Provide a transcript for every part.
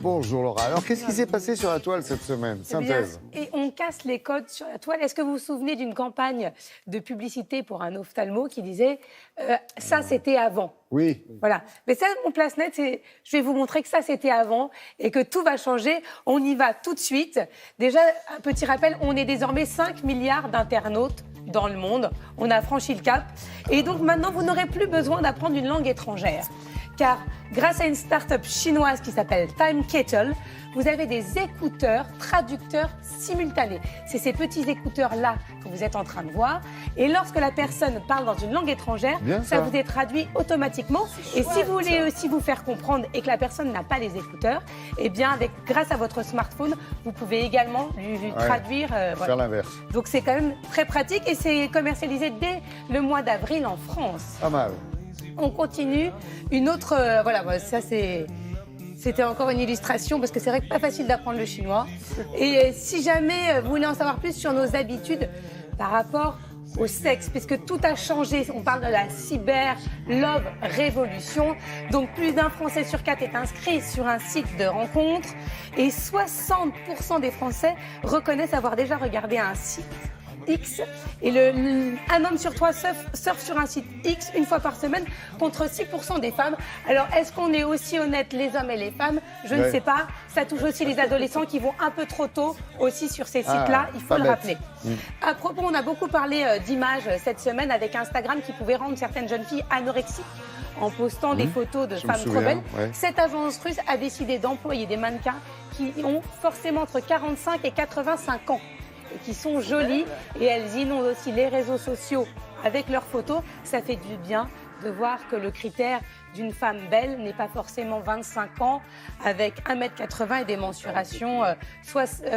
Bonjour Laura. Alors, qu'est-ce qui s'est passé sur la toile cette semaine? Synthèse. Et on casse les codes sur la toile. Est-ce que vous vous souvenez d'une campagne de publicité pour un ophtalmo qui disait ça, c'était avant? Oui. Voilà. Mais ça, mon place net, je vais vous montrer que ça, c'était avant et que tout va changer. On y va tout de suite. Déjà, un petit rappel, on est désormais 5 milliards d'internautes dans le monde. On a franchi le cap. Et donc maintenant, vous n'aurez plus besoin d'apprendre une langue étrangère. Car grâce à une start-up chinoise qui s'appelle Time Kettle, vous avez des écouteurs traducteurs simultanés. C'est ces petits écouteurs-là que vous êtes en train de voir. Et lorsque la personne parle dans une langue étrangère, ça vous est traduit automatiquement. Et si vous voulez aussi vous faire comprendre et que la personne n'a pas les écouteurs, eh bien, grâce à votre smartphone, vous pouvez également lui traduire. Faire l'inverse. Donc c'est quand même très pratique et c'est commercialisé dès le mois d'avril en France. Pas mal. On continue. Une autre, voilà, ça c'était encore une illustration parce que c'est vrai que pas facile d'apprendre le chinois. Et si jamais vous voulez en savoir plus sur nos habitudes par rapport au sexe, puisque tout a changé, on parle de la cyber-love révolution. Donc plus d'un Français sur 4 est inscrit sur un site de rencontre et 60% des Français reconnaissent avoir déjà regardé un site X et un homme sur 3 surfe sur un site X une fois par semaine contre 6% des femmes. Alors est-ce qu'on est aussi honnête les hommes et les femmes? Je ne sais pas. Ça touche aussi les adolescents qui vont un peu trop tôt aussi sur ces sites-là, il faut le rappeler. À propos, on a beaucoup parlé d'images cette semaine avec Instagram qui pouvait rendre certaines jeunes filles anorexiques en postant des photos de femmes trop belles. Cette agence russe a décidé d'employer des mannequins qui ont forcément entre 45 et 85 ans. Qui sont jolies et elles inondent aussi les réseaux sociaux avec leurs photos. Ça fait du bien de voir que le critère d'une femme belle n'est pas forcément 25 ans avec 1,80 m et des mensurations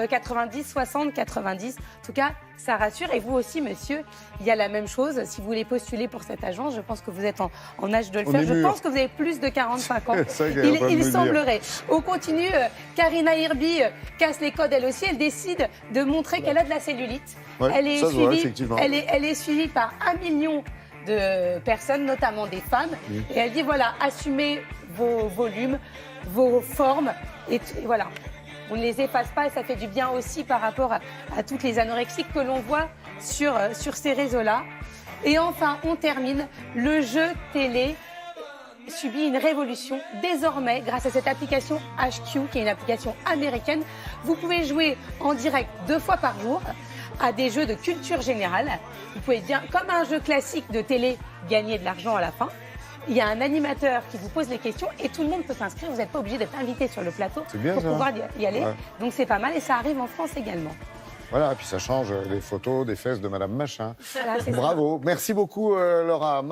90, 60, 90. En tout cas, ça rassure. Et vous aussi, monsieur, il y a la même chose. Si vous voulez postuler pour cette agence, je pense que vous êtes en âge de le faire. Je pense que vous avez plus de 45 ans. Il semblerait. On continue. Karina Hirbi casse les codes elle aussi. Elle décide de montrer qu'elle a de la cellulite. Elle est suivie par 1 million de personnes, notamment des femmes. Et elle dit, voilà, assumez vos volumes, vos formes. Et voilà, on ne les efface pas et ça fait du bien aussi par rapport à toutes les anorexiques que l'on voit sur ces réseaux-là. Et enfin, on termine. Le jeu télé subit une révolution. Désormais, grâce à cette application HQ, qui est une application américaine, vous pouvez jouer en direct 2 fois par jour à des jeux de culture générale. Vous pouvez bien, comme un jeu classique de télé, gagner de l'argent à la fin. Il y a un animateur qui vous pose les questions et tout le monde peut s'inscrire. Vous n'êtes pas obligé d'être invité sur le plateau pour pouvoir y aller. Donc c'est pas mal et ça arrive en France également. Voilà, et puis ça change les photos des fesses de Madame Machin. Voilà, bravo. Merci beaucoup, Laura.